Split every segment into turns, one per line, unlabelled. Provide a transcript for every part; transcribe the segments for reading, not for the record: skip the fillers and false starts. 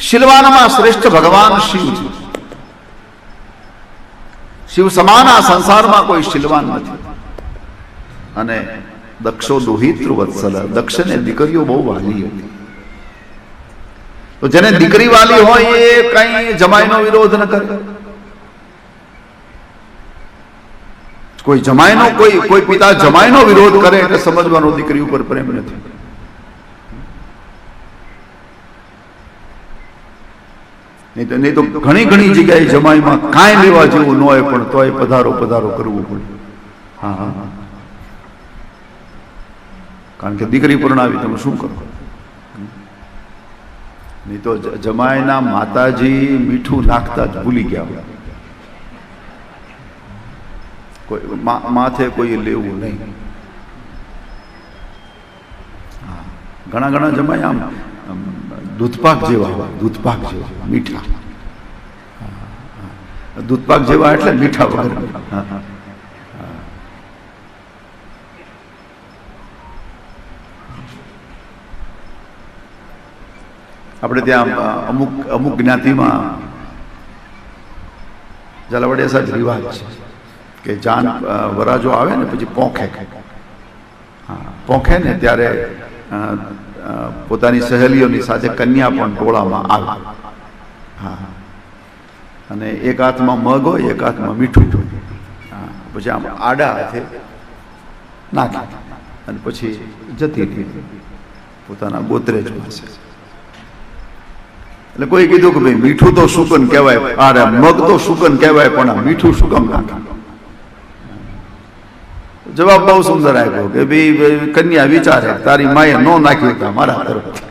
શીલવાનમાં શ્રેષ્ઠ ભગવાન શિવ છે. શિવ સમાન આ સંસારમાં કોઈ શીલવાન નથી. અને દક્ષો દુહિતૃ વત્સલ, દક્ષને દીકરીઓ બહુ વાલી હતી. તો જેને દીકરી વાલી હોય એ કઈ જમાઈનો વિરોધ ન કરે. કોઈ જમાઈનો કોઈ પિતા જમાઈનો વિરોધ કરે એટલે સમજવાનો દીકરી ઉપર પ્રેમ નથી. નહીં તો ઘણી ઘણી જગ્યાએ જમાઈમાં કાંઈ લેવા જેવું ન હોય પણ તોય પધારો પધારો કરવું પડે. હા હા, કારણ કે દીકરી પરણાવી તમે શું કરો? નહીં તો જમાઈના માતાજી મીઠું નાખતા જ ભૂલી ગયા. કોઈ માથે કોઈ લેવું નહીં. ઘણા ઘણા જમાઈ આમ દૂધપાક જેવા હોય, દૂધપાક જેવા મીઠા. દૂધપાક જેવા એટલે મીઠા વગર. આપણે ત્યાં અમુક જ્ઞાતિમાં ઝાલાવાડિયા સાહેબ રિવાજ છે કે જાન વરાજો આવે ને પછી પોંખે. પોંખે ને ત્યારે પોતાની સહેલીઓની સાથે કન્યા પણ ટોળામાં આવે. હા, અને એક હાથમાં મગ હોય, એક હાથમાં મીઠું. પછી આમ આડા હાથે નાખી અને પછી જતી રહી પોતાના ગોત્રેજ પાસે. એટલે કોઈ કીધું કે ભાઈ મીઠું તો સુકન કહેવાય, અરે મગ તો સુકન કહેવાય, પણ આ મીઠું શું કામ નાખે? જવાબ બહુ સુંદર આપ્યો કે ભાઈ કન્યા વિચારે તારી માએ નો નાખ્યું હતા મારા તરફ.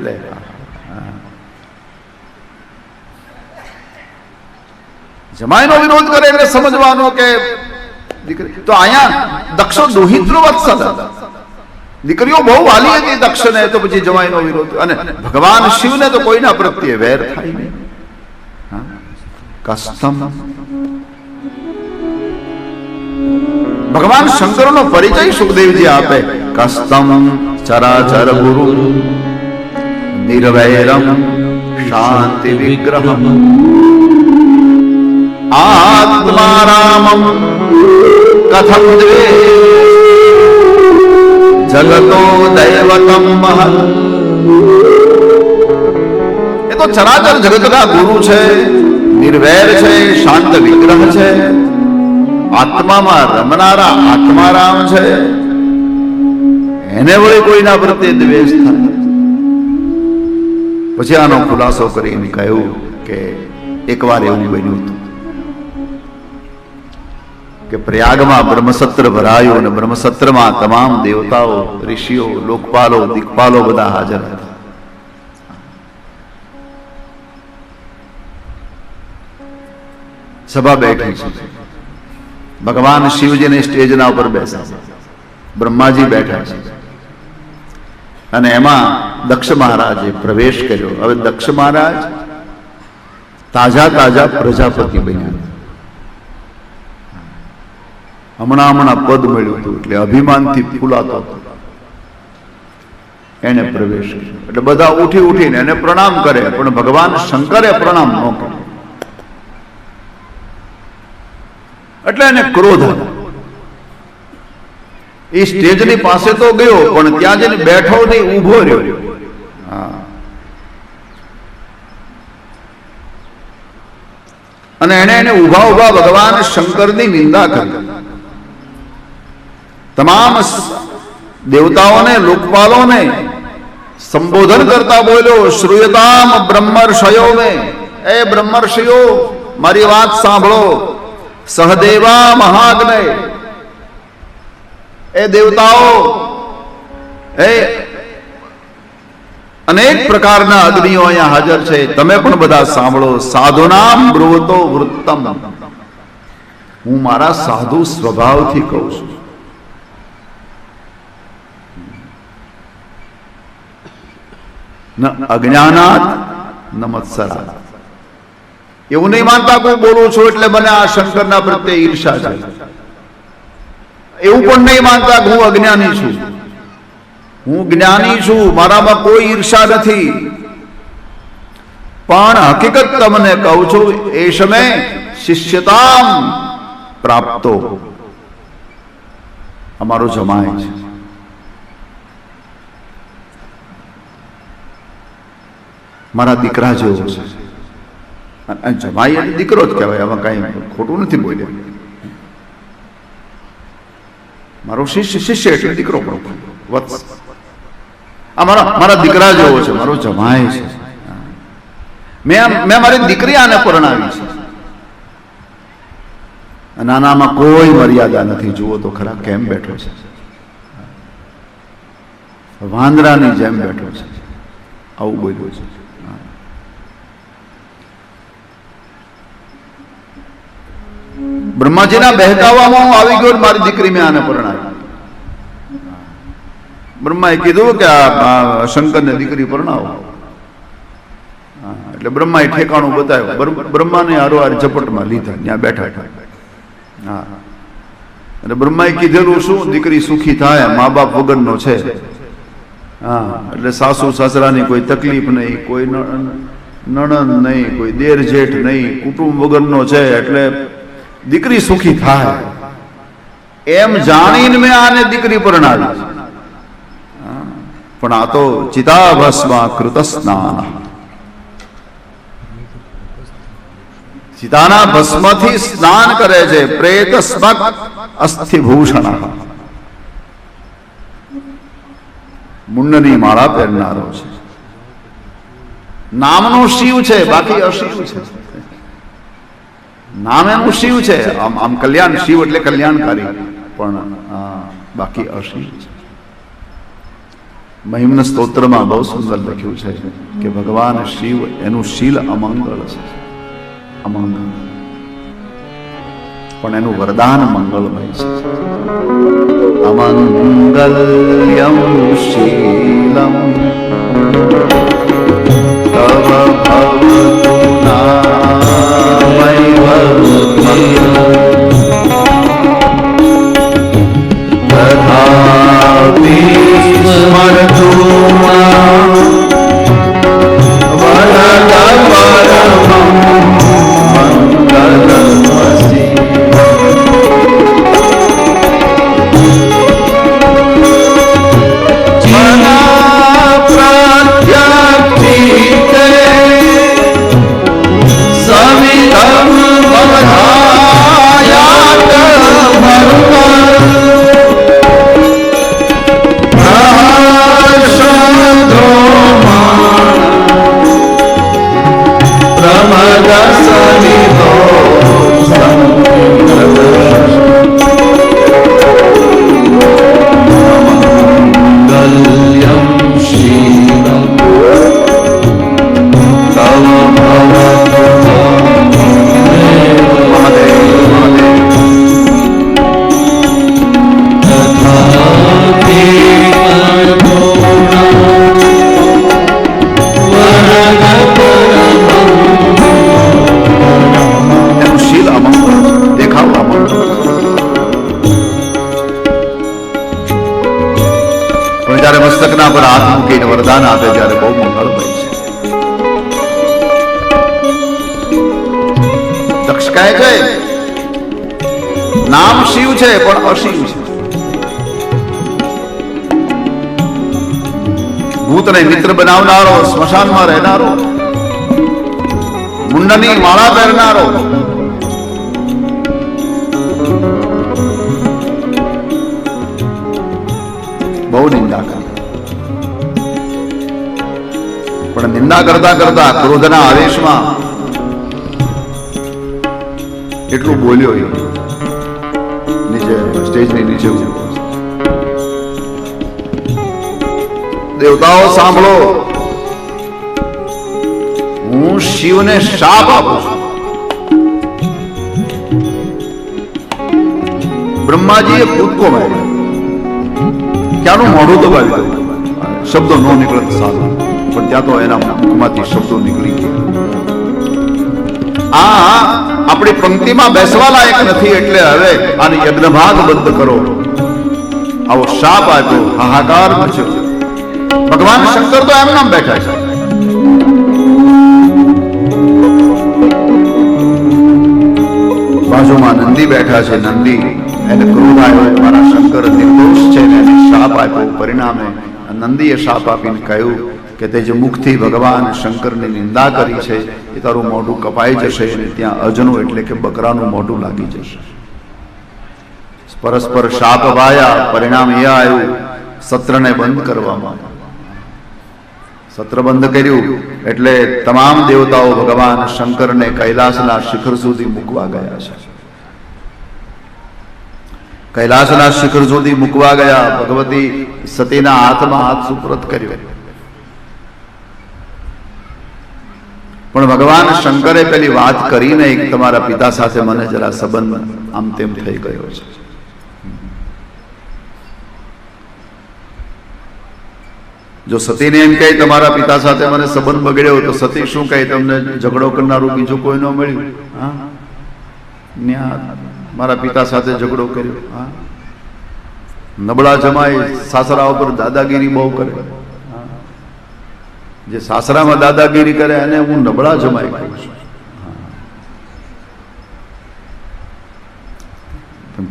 લે, જમાઈનો વિરોધ કરે એટલે સમજવાનો કે દીકરી. તો અહીંયા દક્ષો દુહિતૃ વત્સલ, દીકરીઓ બહુ વાલી હતી દક્ષને, તો પછી જમાઈનો વિરોધ. અને ભગવાન શિવને તો કોઈના પ્રત્યે વેર થાય નહીં. કસ્તમ, ભગવાન શંકરનો પરિચય સુખદેવજી આપે. કસ્તમ ચરાચર ગુરુ નિર્વૈરમ શાંતિ વિગ્રહમ આત્મારામમ કથમ દ્વે જગતો દૈવતમ મહત. એ તો ચરાચર જગતના ગુરુ છે, નિર્વૈર છે, શાંત વિગ્રહ છે, આત્મામાં રમનારા આત્મારામ છે. એને વળી કોઈના પ્રત્યે દ્વેષ થાય? પછી આનો ખુલાસો કરીને કહ્યું કે એકવાર એવું બન્યું હતું કે પ્રયાગમાં બ્રહ્મસત્ર ભરાયું અને બ્રહ્મસત્રમાં તમામ દેવતાઓ, ઋષિઓ, લોકપાલો, દિક્પાલો બધા હાજર હતા. સભા બેઠી છે. ભગવાન શિવજીને સ્ટેજના ઉપર બેસા છે, બ્રહ્માજી બેઠા છે, અને એમાં દક્ષ મહારાજે પ્રવેશ કર્યો. હવે દક્ષ મહારાજ તાજા પ્રજાપતિ બન્યા. હમણાં પદ મળ્યું હતું એટલે અભિમાનથી ફૂલાતો હતો. એને પ્રવેશ કર્યો એટલે બધા ઉઠીને એને પ્રણામ કરે, પણ ભગવાન શંકરે પ્રણામ ન કરે. એટલે એને ક્રોધ આવ્યો. એ સ્ટેજની પાસે તો ગયો પણ ત્યાં જઈને બેઠો નહીં, ઊભો રહ્યો. અને એને ઊભા ભગવાન શંકરની નિંદા કરી. તમામ દેવતાઓને, લોકપાલોને સંબોધન કરતા બોલ્યો, શ્રૂયતામ બ્રહ્મર્ષયો મે, એ બ્રહ્મર્ષિઓ મારી વાત સાંભળો. સહદેવા મહાગ્ને, એ દેવતાઓ, એ અનેક પ્રકારના અગ્નિઓ અહીંયા હાજર છે, તમે પણ બધા સાંભળો. સાધુનામ બ્રુવતો વૃત્તમ, હું મારા સાધુ સ્વભાવથી કહું છું. ન અજ્ઞાનાત ન મત્સરાત. એવું નહીં માનતા હું બોલું છું એટલે મને આ શંકરના પ્રત્યે ઈર્ષા છે. એવું પણ નહીં માનતા હું અજ્ઞાની છું. હું જ્ઞાની છું, મારામાં કોઈ ઈર્ષા નથી. પણ હકીકત તમને કહું છું, એ સમય શિષ્યતામ પ્રાપ્તો અમારો જમાય છે. મારા દીકરા જેવો છે. જમાઈ એટલે દીકરો જ કહેવાય, આમાં કઈ ખોટું નથી બોલ્યા. મારો શિષ્ય, શિષ્ય એટલે દીકરો પણ વત્સ. આ મારા દીકરા જેવો છે, મારો જમાય છે. મેં મારી દીકરી આને પરણાવી છે. નાનામાં કોઈ મર્યાદા નથી. જુઓ તો ખરા કેમ બેઠો છે, વાંદરાની જેમ બેઠો છે. આવું બોલ્યું છે. બ્રહ્માજીના બહેકાવામાં હું આવી ગયો, મારી દીકરી મેં આને પરણાવી. બ્રહ્માએ કીધું કે આ શંકરને દીકરી પરણાવો. એટલે બ્રહ્માએ ઠેકાણું બતાવ્યું. બ્રહ્માને હારોહાર ઝપટમાં લીધા, ત્યાં બેઠા. હા, અને બ્રહ્માએ કીધેલું શું? દીકરી સુખી થાય, મા બાપ વગરનો છે. હા, એટલે સાસુ સસરાની કોઈ તકલીફ નહીં, કોઈ નણંદ નહીં, કોઈ દેર જેઠ નહીં, કુટુંબ વગરનો છે, એટલે દીકરી સુખી થાય એમ જાણીને મેં આને દીકરી પરણાવી. પણ આ તો ચિતાભસ્મા કૃત સ્નાન, ચિતાના ભસ્મથી સ્નાન કરે છે. પ્રેત સ્મક અસ્થિભૂષણ, મુંડની માળા પહેરનારો છે. નામનો શિવ છે, બાકી અશિવ છે. નામ એનું શિવ છે, આમ કલ્યાણ, શિવ એટલે કલ્યાણકારી, પણ બાકી અશિવ છે. મહિમ્ન સ્તોત્રમાં બહુ સુંદર લખ્યું છે કે ભગવાન શિવ, એનું શીલ અમંગળ છે, અમંગળ, પણ એનું વરદાન મંગળમય છે. અમંગલ્યમ શીલમ તવ ભવતુ તથાપિ સ્મરતુ વરદાન આપે ત્યારે બહુ મંગળમય છે. દક્ષ કહે છે નામ શિવ છે પણ અશિવ છે. ભૂતને મિત્ર બનાવનારો, સ્મશાનમાં રહેનારો, મુંડની માળા પહેરનારો, બહુ નિંદા કરી. પણ નિંદા કરતા કરતા ક્રોધના આવેશમાં એટલું બોલ્યો, નીચે સ્ટેજની નીચે ઉભો. દેવતાઓ સાંભળો, હું શિવને શાપ આપું છું. બ્રહ્માજીએ કૂદકો માર્યો, ક્યાંનું મોઢું દબાવી દઉં, શબ્દો ન નીકળત સાધુ, પણ ત્યાં તો એના મુખમાંથી શબ્દો નીકળી ગયા. આ આપણી પંક્તિમાં બેસવા લાયક નથી, એટલે હવે આને યજ્ઞભાગ બંધ કરો. આવો શાપ આપ્યો, હાહાકાર મચ્યો. ભગવાન શંકર તો એમ નામ બેઠા છે. નંદી બેઠા છે. નંદી એને ક્રોધ આવ્યો, મારા શંકર નિર્દોષ છે ને એને શાપ આપ્યો. પરિણામે નંદીએ શાપ આપીને કહ્યું કે તે જે મુખથી ભગવાન શંકરની નિંદા કરી છે એ તારું મોઢું કપાઈ જશે અને ત્યાં અજનું એટલે કે બકરાનું મોઢું લાગી જશે. પરસ્પર શાપ વાયા. પરિણામ એ આવ્યું સત્રને બંધ કરવામાં. સત્ર બંધ કર્યું એટલે તમામ દેવતાઓ ભગવાન શંકરને કૈલાસના શિખર સુધી મૂકવા ગયા છે. કૈલાસના શિખર સુધી મૂકવા ગયા. ભગવતી સતીના હાથમાં હાથ સુપ્રત કર્યો. પણ ભગવાન શંકરે પેલી વાત કરી નહીં કે તમારા પિતા સાથે મને જરા સંબંધ આમ તેમ થઈ ગયો છે. જો સતીને એમ કહે તમારા પિતા સાથે મને સંબંધ બગડ્યો તો સતી શું કહે તમને ઝઘડો કરનારું બીજું કોઈ ન મળ્યું? હા, મારા પિતા સાથે ઝઘડો કર્યો. હા, નબળા જમાઈ સાસરા ઉપર દાદાગીરી બહુ કરે. જે સાસરામાં દાદાગીરી કરે એને હું નબળા જમાઈ કહું છું.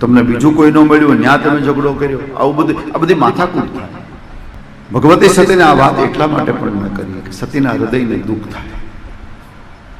તમને બીજું કોઈ ન મળ્યું ત્યાં તમે ઝઘડો કર્યો. આવું બધું આ બધી માથાકૂટ થાય. ભગવતી સતીને આ વાત એટલા માટે પણ ન કરી કે સતીના હૃદયને દુઃખ થાય.